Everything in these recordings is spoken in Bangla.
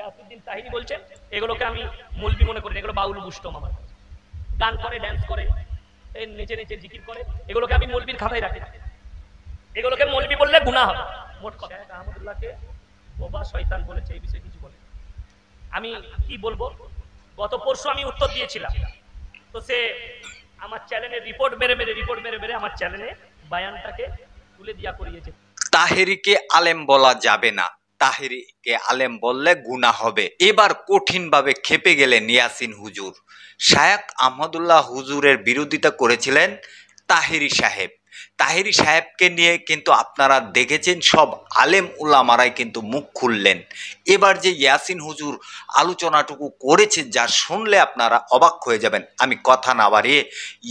ইয়াসউদ্দিন তাহিরি বলছেন এগুলোকে আমি মৌলবি মনে করি, এগুলো বাউল বুষ্টম। আমার গান করে, ড্যান্স করে, নেচে নেচে জিকির করে, এগুলোকে আমি মৌলবির খাতায় রাখি। এগুলোকে মৌলবি বললে গুনাহ হবে। মোট কথা আহমদুল্লাহকে বোবা শয়তান বলেছে, এই বিষয়ে কিছু বলে। আমি কি বলবো, গত পরশু আমি উত্তর দিয়েছিলাম, তো সে আমার চ্যানেলে রিপোর্ট মেরে আমার চ্যানেলে বায়ানটাকে তুলে দিয়া করিয়েছে। তাহেরিকে আলেম বলা যাবে না, তাহেরিকে আলেম বললে গুনাহ হবে। এবার কঠিনভাবে খেপে গেলেন ইয়াসিন হুজুর। শায়খ আহমদুল্লাহ হুজুরের বিরোধিতা করেছিলেন তাহেরি সাহেব। তাহেরি সাহেবকে নিয়ে কিন্তু আপনারা দেখেছেন সব আলেম উলামারাই কিন্তু মুখ খুললেন। এবার যে ইয়াসিন হুজুর আলোচনাটুকু করেছে, যা শুনলে আপনারা অবাক হয়ে যাবেন। আমি কথা না বাড়িয়ে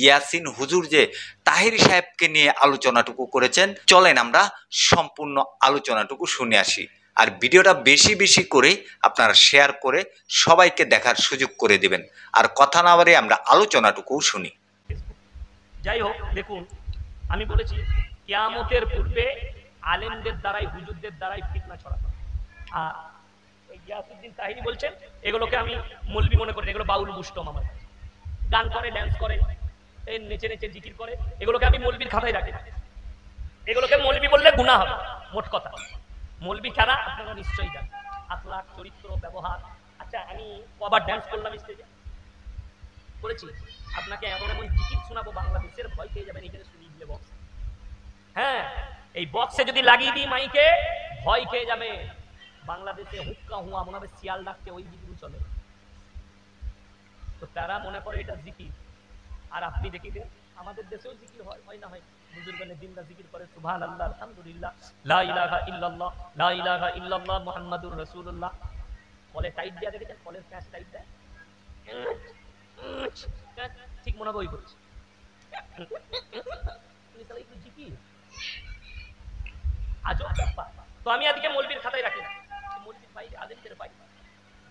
ইয়াসিন হুজুর যে তাহেরি সাহেবকে নিয়ে আলোচনাটুকু করেছেন, চলেন আমরা সম্পূর্ণ আলোচনাটুকু শুনে আসি। আর ভিডিওটা বেশি বেশি করে আপনারা শেয়ার করে সবাইকে দেখার সুযোগ করে দিবেন। আর কথা না বাড়িয়ে আমরা আলোচনাটুকু শুনি। যাই হোক, দেখুন আমি বলেছি কিয়ামতের পূর্বে আলেমদের দ্বারাই, হুজুরদের দ্বারাই ফিতনা ছড়াবে। আর ইয়াসউদ্দিন তাহিরি বলছেন এগুলোকে আমি মৌলবি মনে করি, এগুলো বাউল বুষ্টম। আমার গান করে, ড্যান্স করে, নেচে নেচে জিকির করে, এগুলোকে আমি মৌলবির খাতায় রাখি। এগুলোকে মৌলবি বললে গুনাহ হবে। মোট কথা মৌলবি ছাড়া আপনারা নিশ্চয়ই জানেন আখলাক, চরিত্র, ব্যবহার। আচ্ছা, আমি কবার ড্যান্স করলাম স্টেজে করেছি, আপনাকে এমন এমন জিকির শোনাবো বাংলাদেশের, ভয় পেয়ে যাবেন। এখানে শুনিয়ে দিলে বক্স, হ্যাঁ এই বক্সে যদি লাগিয়ে দিই মাইকে, ভয় খেয়ে যাবে। বাংলাদেশে হুক্কা হুয়া মনে হবে শিয়াল ডাকছে, ওই জিকির চলে। তো তারা মনে করে এটা জিকির। আর আপনি দেখি দেন আমাদের দেশেও জিকির হয়, হয় না হয়? বুজুর্গানে দিনরা জিকির করে সুবহানাল্লাহ, আলহামদুলিল্লাহ, লা ইলাহা ইল্লাল্লাহ, লা ইলাহা ইল্লাল্লাহ, মুহাম্মাদুর রাসূলুল্লাহ। কলে টাইট দেয়া দেখেছেন, কলের ক্যাশ টাইট দেয়, ঠিক মনে হবে ওই করছে। আজব ব্যাপার। তো আমি আজকে মৌলবীর খাতায় রাখি না, মৌলবীর বাইরে আলেমদের বাইরে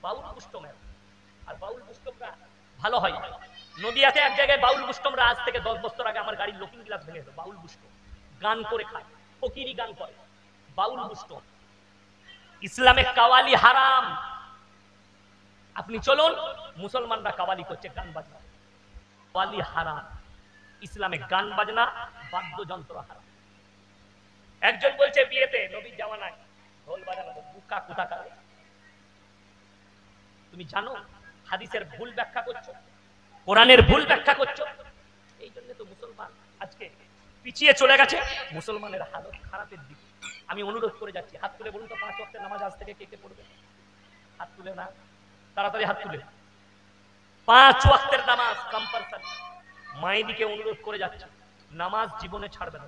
বাউল বুষ্টম। আর বাউল বুষ্টমরা ভালো হয়। নদিয়াতে এক জায়গায় বাউল বুষ্টমরা আজ থেকে 10 বছর আগে আমার গাড়ির লুকিং গ্লাস ভেঙে দিল। বাউল বুষ্টম গান করে খায়, ফকিরি গান করে, বাউল বুষ্টম। ইসলামে কাওয়ালি হারাম। আপনি চলুন, মুসলমানরা কাওয়ালি করছে, গান বাজনা। কাওয়ালি হারাম, ইসলামে গান বাজনা, বাদ্যযন্ত্র হারাম। একজন বলছে বিয়েতে নবীর জামানায় ঢোল বাজানো বুকা কুতা করে। তুমি জানো হাদিসের ভুল ব্যাখ্যা করছো, কোরআনের ভুল ব্যাখ্যা করছো। এই জন্য তো মুসলমান আজকে পিছিয়ে চলে গেছে, মুসলমানের হালত খারাপের দিকে। আমি অনুরোধ করে যাচ্ছি, হাত তুলে বলুন তো 5 ওয়াক্তের নামাজ আজ থেকে কে কে পড়বে? হাত তুলে না, তাড়াতাড়ি হাত তুলে। 5 ওয়াক্তের নামাজ কম্পালসারি। মায়েদিকে অনুরোধ করে যাচ্ছে, নামাজ জীবনে ছাড়বে না,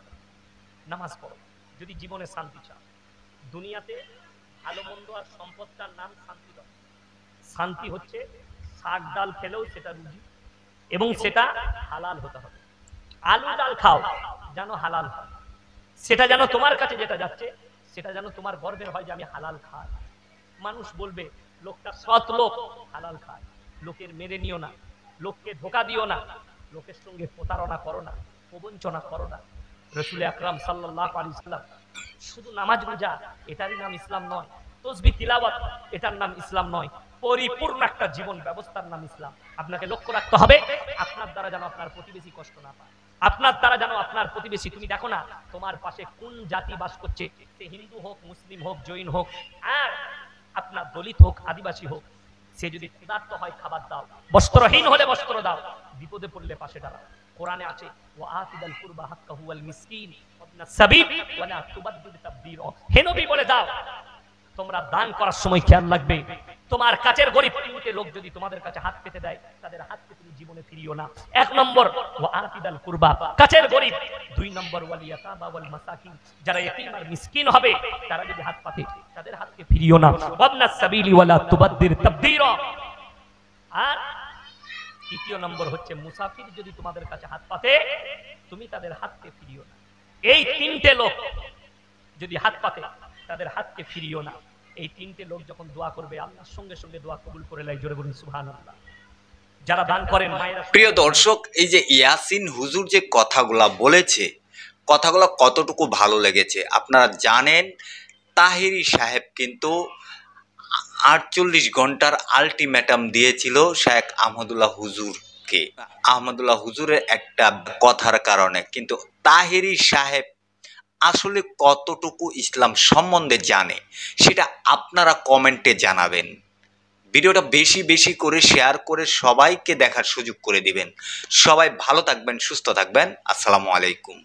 নামাজ পড়ো যদি জীবনে শান্তি চাও। দুনিয়াতে ভালো মন্দ আর সম্পদটার নাম শান্তি নয়। শান্তি হচ্ছে শাক ডাল খেলেও সেটা রুজি, এবং সেটা হালাল হতে হবে। আলু ডাল খাও যেন হালাল হয়, সেটা যেন তোমার কাছে যেটা যাচ্ছে সেটা যেন তোমার গর্বের হয় যে আমি হালাল খাই। মানুষ বলবে লোকটা সৎ লোক, হালাল খায়। লোকের মেরে নিও না, লোককে ধোকা দিও না, লোকের সঙ্গে প্রতারণা করো না, প্রবঞ্চনা করো না। রাসূল আকরাম সাল্লাল্লাহু আলাইহি সাল্লাম শুধু নামাজ রোজা এটারই নাম ইসলাম নয়, তাসবিহ তিলাওয়াত এটার নাম ইসলাম নয়, পরিপূর্ণ একটা জীবন ব্যবস্থার নাম ইসলাম। আপনাকে লক্ষ্য রাখতে হবে আপনার দ্বারা যেন আপনার প্রতিবেশী কষ্ট না পায়, আপনার দ্বারা যেন আপনার প্রতিবেশী, তুমি দেখো না তোমার পাশে কোন জাতি বাস করছে, সে হিন্দু হোক, মুসলিম হোক, জৈন হোক, আর আপনার দলিত হোক, আদিবাসী হোক, সে যদি ক্ষুধার্ত হয় খাবার দাও, বস্ত্রহীন হলে বস্ত্র দাও, বিপদে পড়লে পাশে দাঁড়াও। কোরআনে আছে ওয়া আতিদাল কুরবা হাক্কাহু ওয়াল মিসকিন ওয়াবনাস সাবিল ওয়ালা তুবাদদিল তাবদীরা। হে নবী বলে দাও তোমরা দান করার সময় খেয়াল রাখবে তোমার কাছের গরিব তিনটে লোক যদি তোমাদের কাছে হাত পেতে দেয়, তাদের হাতকে তুমি জীবনে ফিরিও না। 1 নম্বর ওয়া আতিদাল কুরবা, কাছের গরিব। 2 নম্বর ওয়াল ইয়াতামা ওয়াল মাসাকিন, যারা ইতিম আর মিসকিন হবে তারা যদি হাত পাতে তাদের হাতকে ফিরিও না। ওয়াবনাস সাবিলি ওয়ালা তুবাদদিল তাবদীরা। আর 3 নম্বর হচ্ছে মুসাফির যদি তোমাদের কাছে হাত পাতে তুমি তাদের হাতকে ফিরিও না। এই 3টে লোক যদি হাত পাতে তাদের হাতকে ফিরিও না। এই 3টে লোক যখন দোয়া করবে আল্লাহর সঙ্গে সঙ্গে দোয়া কবুল করে নেয়। জোরে বলুন সুবহানাল্লাহ। যারা দান করেন মায়েরা। প্রিয় দর্শক, এই যে ইয়াসিন হুজুর যে কথাগুলা বলেছে, কথাগুলো কতটুকু ভালো লেগেছে আপনারা জানেন। তাহেরি সাহেব কিন্তু 48 ঘন্টার আলটিমেটাম দিয়েছিল শেখ আহমদুল্লাহ হুজুরকে, আহমদুল্লাহ হুজুরের একটা কথার কারণে। কিন্তু তাহেরি সাহেব আসলে কতটুকু ইসলাম সম্বন্ধে জানে সেটা আপনারা কমেন্টে জানাবেন। ভিডিওটা বেশি বেশি করে শেয়ার করে সবাইকে দেখার সুযোগ করে দিবেন। সবাই ভালো থাকবেন, সুস্থ থাকবেন। আসসালামু আলাইকুম।